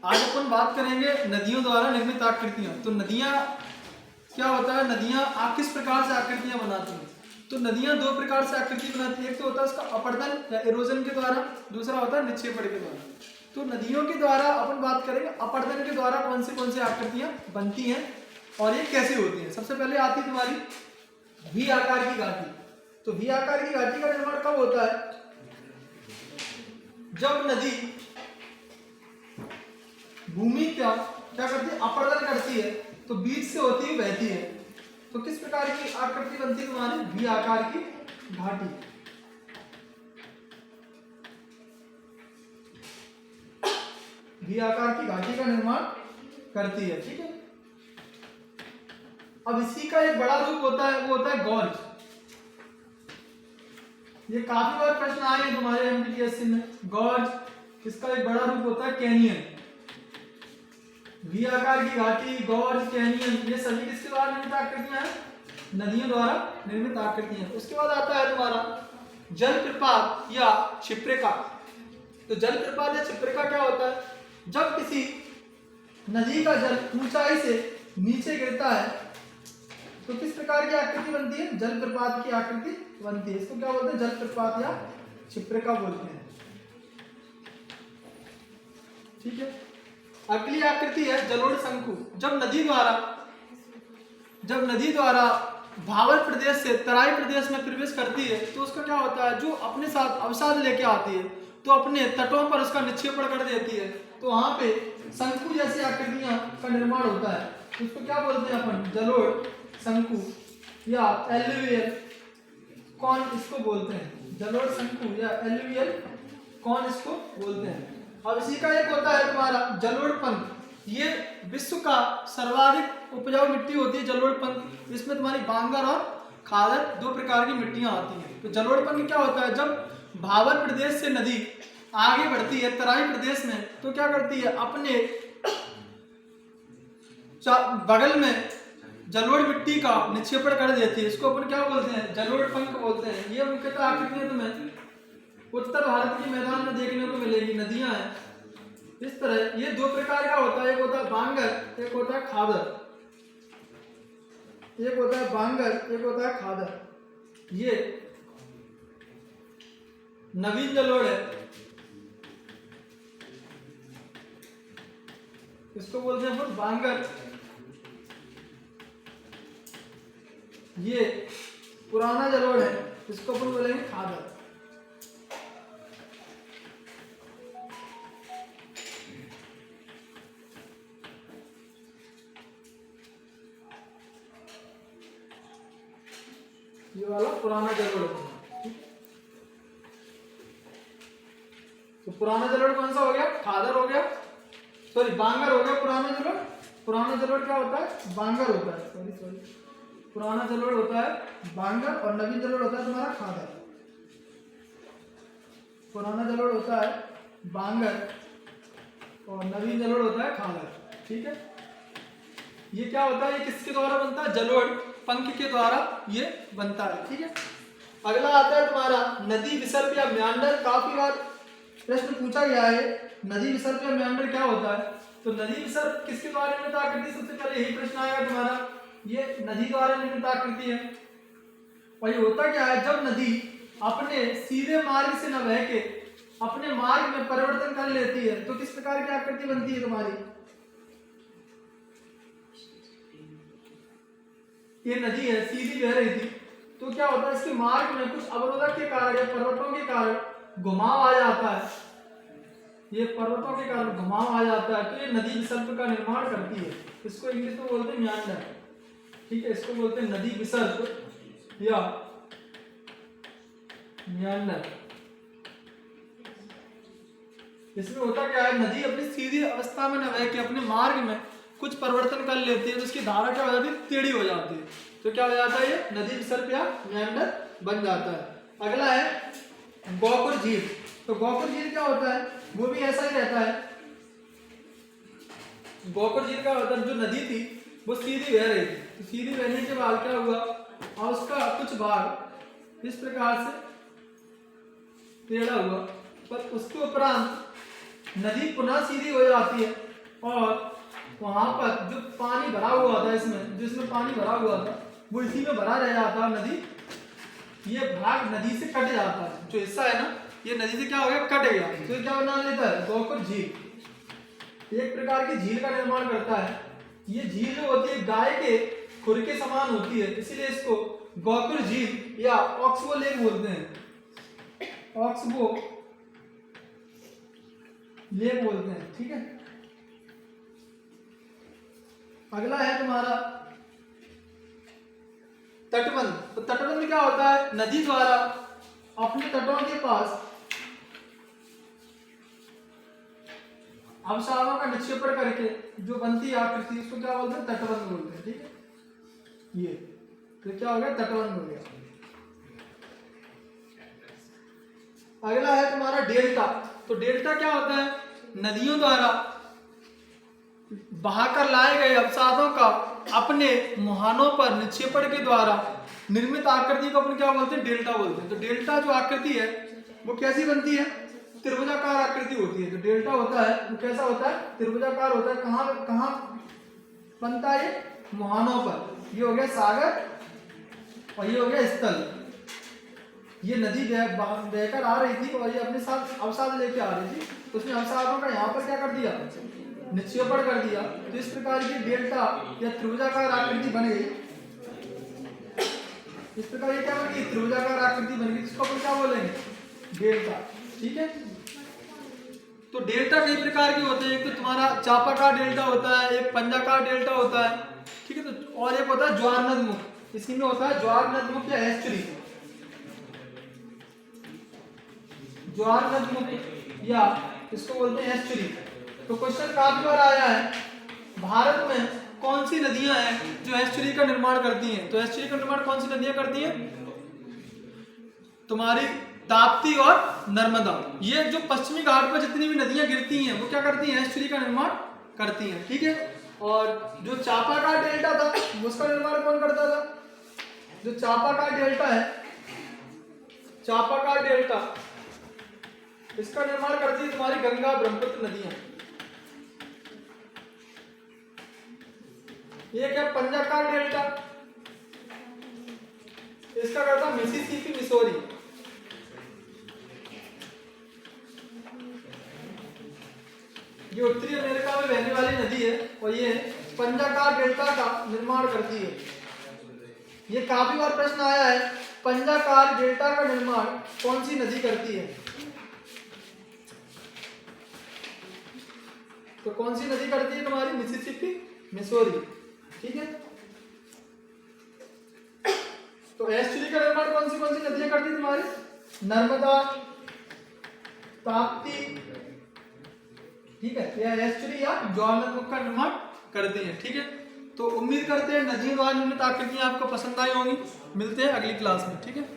आज अपन बात करेंगे नदियों द्वारा निर्मित आकृतियां। तो नदियां क्या होता है, नदियां किस प्रकार से आकृतियां बनाती हैं। तो नदियां दो प्रकार से आकृति बनाती है, एक तो होता है उसका अपरदन या इरोजन के द्वारा, दूसरा होता है निक्षेपण के द्वारा। तो नदियों के द्वारा अपन बात करेंगे अपरदन के द्वारा कौन सी आकृतियां बनती हैं और ये कैसे होती हैं। सबसे पहले आती है तुम्हारी वी आकार की घाटी। तो वी आकार की घाटी का निर्माण कब होता है, जब नदी भूमि क्या करती है, अपरदन करती है, तो बीच से होती हुई बहती है। तो किस प्रकार की आकृति बनती है तुम्हारी, वी आकार की घाटी। वी आकार की घाटी का निर्माण करती है, ठीक है। अब इसी का एक बड़ा रूप होता है, वो होता है गॉर्ज। ये काफी बार प्रश्न आए हैं तुम्हारे एमपीटीएससी में। गॉर्ज, इसका एक बड़ा रूप होता है कैनियन। वी आकार की घाटी, गॉर्ज, कैनियन, ये सभी किसके द्वारा निर्मित आकृतियां हैं, नदियों द्वारा निर्मित आकृतियां। उसके बाद आता है तुम्हारा जलप्रपात या क्षिप्रिका। तो जलप्रपात या क्षिप्रिका क्या होता है, जब किसी नदी का जल ऊंचाई से नीचे गिरता है तो किस प्रकार की आकृति बनती है, जलप्रपात की आकृति बनती है। इसको क्या बोलते हैं, जलप्रपात या क्षिप्रिका बोलते हैं, ठीक है। अगली आकृति है जलोढ़ शंकु। जब नदी द्वारा भावर प्रदेश से तराई प्रदेश में प्रवेश करती है तो उसका क्या होता है, जो अपने साथ अवसाद लेके आती है तो अपने तटों पर उसका निक्षेपण कर देती है। तो वहां पे शंकु जैसी आकृतियां का निर्माण होता है। उसको क्या बोलते हैं अपन, जलोढ़ शंकु या एलुवियल कॉन इसको बोलते हैं। जलोढ़ शंकु या एलुवियल कॉन इसको बोलते हैं। अब इसी का एक होता है तुम्हारा जलोढ़ पंख। ये विश्व का सर्वाधिक उपजाऊ मिट्टी होती है जलोढ़ पंख। इसमें तुम्हारी बांगर और खादर दो प्रकार की मिट्टियां आती हैं। तो जलोढ़ पंख क्या होता है, जब भावर प्रदेश से नदी आगे बढ़ती है तराई प्रदेश में तो क्या करती है, अपने बगल में जलोढ़ मिट्टी का निक्षेपण कर देती है। इसको अपन क्या बोलते हैं, जलोढ़ पंख बोलते हैं। ये मुख्यतः आकृतियां तुम्हें उत्तर भारत के मैदान में देखने को मिलेगी, नदियां हैं इस तरह। ये दो प्रकार का होता है, एक होता है बांगर, एक होता है खादर। एक होता है बांगर, एक होता है खादर। ये नवीन जलोढ़ है, इसको बोलते हैं बांगर। ये पुराना जलोढ़ है, इसको अपन बोलेंगे खादर। ये वाला पुराना जलोढ़ है। तो पुराना जलोढ़ कौन सा हो गया, खादर हो गया, सॉरी बांगर हो गया। पुराना जलोढ़ क्या होता है, बांगर होता है, सॉरी पुराना जलोढ़ होता है बांगर और नवीन जलोढ़ होता है तुम्हारा खादर। पुराना जलोढ़ होता है बांगर और नवीन जलोढ़ होता है खादर, ठीक है। ये क्या होता है, ये किसके द्वारा बनता है, जलोढ़ पंख के द्वारा ये बनता है, ठीक है। अगला आता है तुम्हारा नदी विसर्प या म्यांडर। काफी बार प्रश्न पूछा गया है, नदी विसर्प या म्यांडर क्या होता है। तो नदी विसर्प किसके द्वारा निर्मित आकृति, सबसे पहले यही प्रश्न आएगा तुम्हारा, ये नदी द्वारा निर्मित आकृति है। और ये होता क्या है, जब नदी अपने सीधे मार्ग से न बह के अपने मार्ग में परिवर्तन कर लेती है तो किस प्रकार की आकृति बनती है तुम्हारी। ये नदी है, सीधी बह रही थी तो क्या होता है, इसके मार्ग में कुछ अवरोधक के कारण या पर्वतों के कारण घुमाव आ जाता है। ये पर्वतों के कारण घुमाव आ जाता है तो ये नदी विसर्प का निर्माण करती है। इसको इंग्लिश में बोलते हैं म्यांडर, ठीक है। इसको बोलते हैं नदी विसर्प या म्यांडर। इसमें होता क्या है, नदी अपनी सीधी अवस्था में न बह के अपने मार्ग में कुछ परिवर्तन कर लेती है तो उसकी धारा क्या हो जाती है, टेढ़ी हो जाती है। तो क्या हो जाता है, ये नदी विसर्प या म्यांडर बन जाता है। अगला है गोकुर झील। तो गोकुर झील क्या होता है, वो भी ऐसा ही रहता है। गोकुर झील का होता है, जो नदी थी वो सीधी बह रही थी, तो सीधी बहने के बाद क्या हुआ, और उसका कुछ भाग इस प्रकार से टेढ़ा हुआ, पर उसके उपरांत नदी पुनः सीधी हो जाती है और वहां पर जो पानी भरा हुआ था, इसमें जिसमें पानी भरा हुआ था वो इसी में भरा रह जाता नदी, ये भाग नदी से कट जाता है, जो हिस्सा है ना ये नदी से क्या हो गया, कट गया, तो ये क्या बना लेता है, गोकुल झील। एक प्रकार की झील का निर्माण करता है। ये झील जो होती है गाय के खुर के समान होती है, इसीलिए इसको गोकुल झील या ऑक्सबो लेक बोलते हैं, ऑक्सबो लेक बोलते हैं। ठीक है, अगला है तुम्हारा तटबंध। तो तटबंध क्या होता है, नदी द्वारा अपने तटों के पास अवसादों का निक्षेपण करके जो बनती आकृति, उसको क्या बोलते हैं, तटबंध बोलते हैं। ठीक है, ये तो क्या हो गया, तटबंध हो गया। अगला है तुम्हारा डेल्टा। तो डेल्टा क्या होता है, नदियों द्वारा बहाकर लाए गए अवसादों का अपने मुहानों पर निक्षेपण के द्वारा निर्मित आकृति को अपन क्या बोलते हैं, डेल्टा बोलते हैं। तो डेल्टा जो आकृति है वो कैसी बनती है, त्रिभुजाकार आकृति होती है। तो डेल्टा होता है वो कैसा होता है, त्रिभुजाकार होता है। कहाँ कहाँ बनता है, ये मुहानों पर। ये हो गया सागर और ये हो गया स्थल। ये नदी बहकर आ रही थी और ये अपने साथ अवसाद लेके आ रही थी, तो उसने अवसादों का यहाँ पर क्या कर दिया, निक्षेपण कर दिया। तो इस प्रकार की डेल्टा या त्रिभुजाकार आकृति बन गई। इस प्रकार ये क्या बन गई, त्रिभुजाकार आकृति बन गई, जिसको अपन क्या बोलेंगे, डेल्टा। ठीक है, तो डेल्टा कई प्रकार के होते हैं। एक तो तुम्हारा चापाकार डेल्टा होता है, एक पंजाकार डेल्टा होता है। ठीक है, तो और एक होता है ज्वार नदमुख। इसी में होता है ज्वार नदमुख या एस्चुरी, ज्वार नदमुख या इसको बोलते हैं एस्चुरी। तो क्वेश्चन काफी बार आया है, भारत में कौन सी नदियां हैं जो एस्चुरी का निर्माण करती हैं। तो एस्चुरी का निर्माण कौन सी नदियां करती हैं, तुम्हारी ताप्ती और नर्मदा। ये जो पश्चिमी घाट पर जितनी भी नदियां गिरती हैं वो क्या करती हैं, एस्चुरी का निर्माण करती हैं। ठीक है, और जो चापाकार डेल्टा था उसका निर्माण कौन करता था, जो चापाकार डेल्टा है, चापाकार डेल्टा, इसका निर्माण करती है तुम्हारी गंगा ब्रह्मपुत्र नदियां। ये क्या, पंजाकार डेल्टा, इसका करता मिसिसिपी मिसौरी। ये उत्तरी अमेरिका में बहने वाली नदी है और ये पंजाकार डेल्टा का निर्माण करती है। ये काफी बार प्रश्न आया है, पंजाकार डेल्टा का निर्माण कौन सी नदी करती है। तो कौन सी नदी करती है, तुम्हारी मिसिसिपी मिसौरी। ठीक है, तो एस्चुरी का निर्माण कौन सी नदियां करती है, तुम्हारी नर्मदा, ताप्ती। ठीक है, या एस्चुरी या ज्वार नदमुख का निर्माण करते हैं। ठीक है, तो उम्मीद करते हैं नदियों द्वारा निर्मित आकृतियां आपको पसंद आई होंगी। मिलते हैं अगली क्लास में। ठीक है।